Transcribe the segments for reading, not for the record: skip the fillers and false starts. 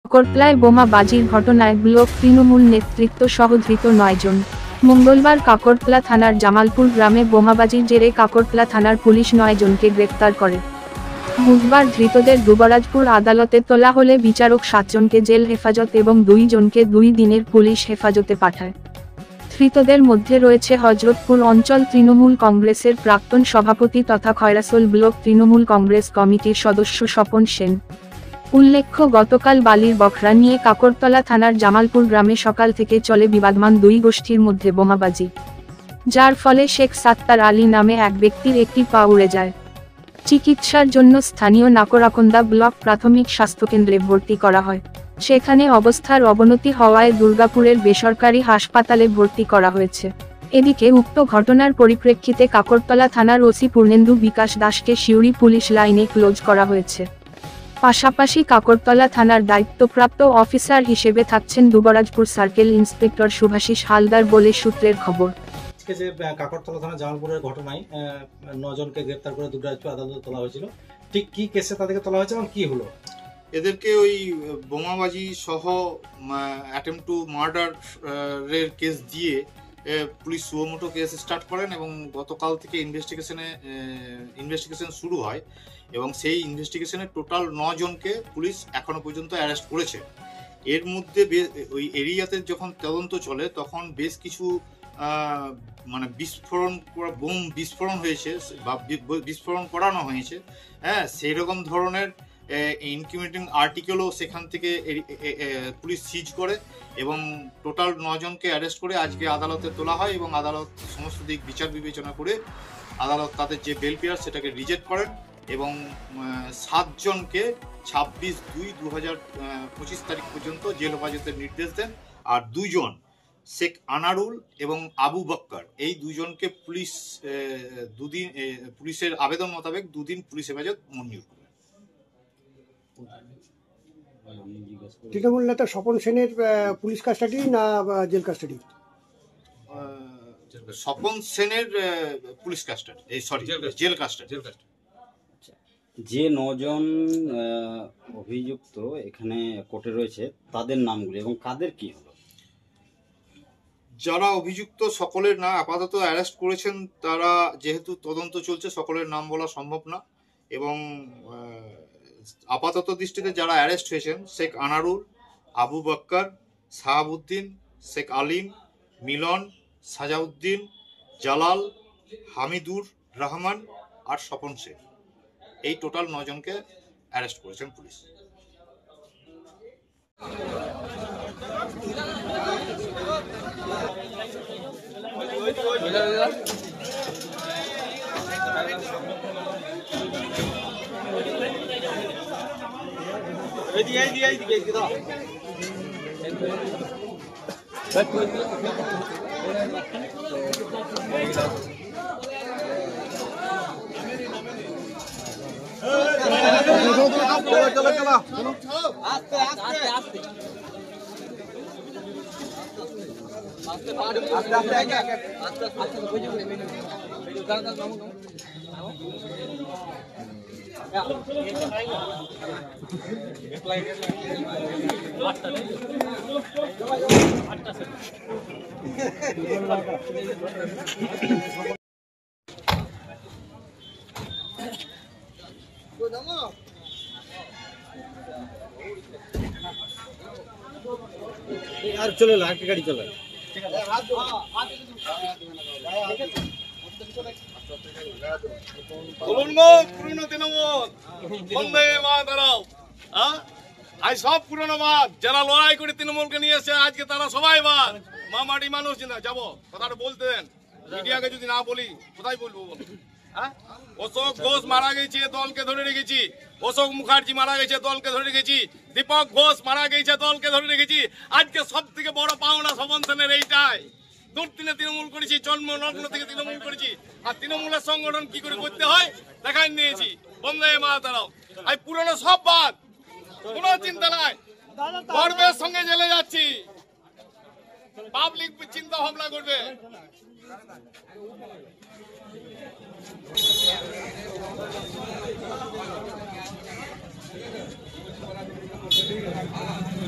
কাকরতলায় বোমাবাজির ঘটনায় ব্লক তৃণমূল নেতৃত্ব সহ ধৃত 9 জন। মঙ্গলবার কাকরতলা থানার জামালপুর গ্রামে বোমাবাজির জেরে কাকরতলা থানার পুলিশ 9 জনকে গ্রেফতার করে। বুধবার ধৃতদের দুবরাজপুর আদালতে তোলা হলে বিচারক 7 জনকে জেল হেফাজত এবং 2 জনকে 2 দিনের পুলিশ হেফাজতে পাঠায়। ধৃতদের মধ্যে রয়েছে হজরতপুর অঞ্চল তৃণমূল কংগ্রেসের প্রাক্তন সভাপতি তথা খয়রাসোল ব্লক তৃণমূল কংগ্রেস কমিটির সদস্য স্বপন সেন। উল্লেখ্য, গতকাল বালির বখরা নিয়ে কাকরতলা থানার জামালপুর গ্রামে সকাল থেকে চলে বিবাদমান 2 গোষ্ঠীর মধ্যে বোমাবাজি, যার ফলে শেখ সাত্তার আলী নামে এক ব্যক্তির একটি পা উড়ে যায়। চিকিৎসার জন্য স্থানীয় নাকরাকন্দা ব্লক প্রাথমিক স্বাস্থ্যকেন্দ্রে ভর্তি করা হয়। সেখানে অবস্থার অবনতি হওয়ায় দুর্গাপুরের বেসরকারি হাসপাতালে ভর্তি করা হয়েছে। এদিকে উক্ত ঘটনার পরিপ্রেক্ষিতে কাকরতলা থানার ওসি পূর্ণেন্দু বিকাশ দাসকে সিউড়ি পুলিশ লাইনে ক্লোজ করা হয়েছে। পাশাপাশি কাকরতলা থানার দায়িত্বপ্রাপ্ত অফিসার হিসেবে থাকছেন দুবরাজপুর সার্কেল ইন্সপেক্টর শুভাশিস হালদার বলে সূত্রের খবর। কাকরতলা থানা জামালপুরের ঘটনায় 9 জনকে গ্রেফতার করে দুবরাজপুর আদালতে তোলা হয়েছিল। ঠিক কি কেসে তাদেরকে তোলা হয়েছে এবং কি হলো? এদেরকে ওই বোমাবাজি সহ অ্যাটেম্প টু মার্ডার এর কেস দিয়ে পুলিশ সুমোটো কেস স্টার্ট করেন এবং গতকাল থেকে ইনভেস্টিগেশন শুরু হয় এবং সেই ইনভেস্টিগেশনে টোটাল 9 জনকে পুলিশ এখনো পর্যন্ত অ্যারেস্ট করেছে। এর মধ্যে ওই এরিয়াতে যখন তদন্ত চলে তখন বেশ কিছু বোম বিস্ফোরণ হয়েছে বা বিস্ফোরণ করানো হয়েছে। হ্যাঁ, সেই রকম ধরনের ইনক্রিমিনেটিং আর্টিকেলও সেখান থেকে পুলিশ সিজ করে এবং টোটাল 9 জনকে অ্যারেস্ট করে আজকে আদালতে তোলা হয় এবং আদালত সমস্ত দিক বিচার বিবেচনা করে আদালত তাদের যে বেল পেয়ার সেটাকে রিজেক্ট করেন এবং 7 জনকে 26/2/2025 তারিখ পর্যন্ত জেল হেফাজতের নির্দেশ দেন। আর 2 জন শেখ আনারুল এবং আবু বক্কর, এই 2 জনকে পুলিশ পুলিশের আবেদন মোতাবেক 2 দিন পুলিশ হেফাজত মঞ্জুর করে। তৃণমূল নেতা স্বপন সেনের পুলিশ কাস্টাডি না জেল কাস্টাডি? স্বপন সেনের পুলিশ কাস্টাডি, জেল কাস্টাডি। যে 9 জন অভিযুক্ত এখানে কোর্টে রয়েছে তাদের নামগুলো এবং কাদের কি হলো? যারা অভিযুক্ত সকলের না আপাতত অ্যারেস্ট করেছেন, তারা যেহেতু তদন্ত চলছে সকলের নাম বলা সম্ভব না এবং আপাতত দৃষ্টিতে যারা অ্যারেস্ট হয়েছেন শেখ আনারুল, আবু বক্কর, সাহাবুদ্দিন, শেখ আলিম, মিলন, সাজাউদ্দিন, জালাল, হামিদুর রহমান আর স্বপন শেখ, এই টোটাল 9 জনকে অ্যারেস্ট করেছেন পুলিশ। আর চলে না, একটা গাড়ি চলে। বলুন গো পুরনো তৃণমূল, বন্দে মাতরম। আজ সব পুরনো বাদ, যারা লড়াই করে তৃণমূলকে নিয়ে এসে আজকে তারা সবাই বাদ। মামাটি মানুষ না যাবো, কথাটা বলতে দেন। মিডিয়াকে যদি না বলি কোথায় বলবো বল? অশোক ঘোষ মারা গেছে, দলকে ধরে রেখেছি। অশোক মুখার্জি মারা গেছে, দলকে ধরে রেখেছি। দীপক ঘোষ মারা গেছে, দলকে ধরে রেখেছি। আজকে সব থেকে বড় পাওনা স্বপন সেনের এইটাই। দুর্দিনে তৃণমূল করেছি, জন্ম লগ্ন থেকে তৃণমূল করেছি। আর তৃণমূলের সংগঠন কি করে করতে হয় দেখাই নিয়েছি। বন্দে মাতরম। আর পুরনো সব বাদ, কোনো চিন্তা নাই। গর্বের সঙ্গে জেলে যাচ্ছি, পাবলিক চিন্তা ভাবনা করবে। Thank you.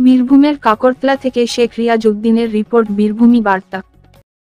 বীরভূমের কাকরতলা থেকে শেখ রিয়াজউদ্দিনের রিপোর্ট, বীরভূমি বার্তা।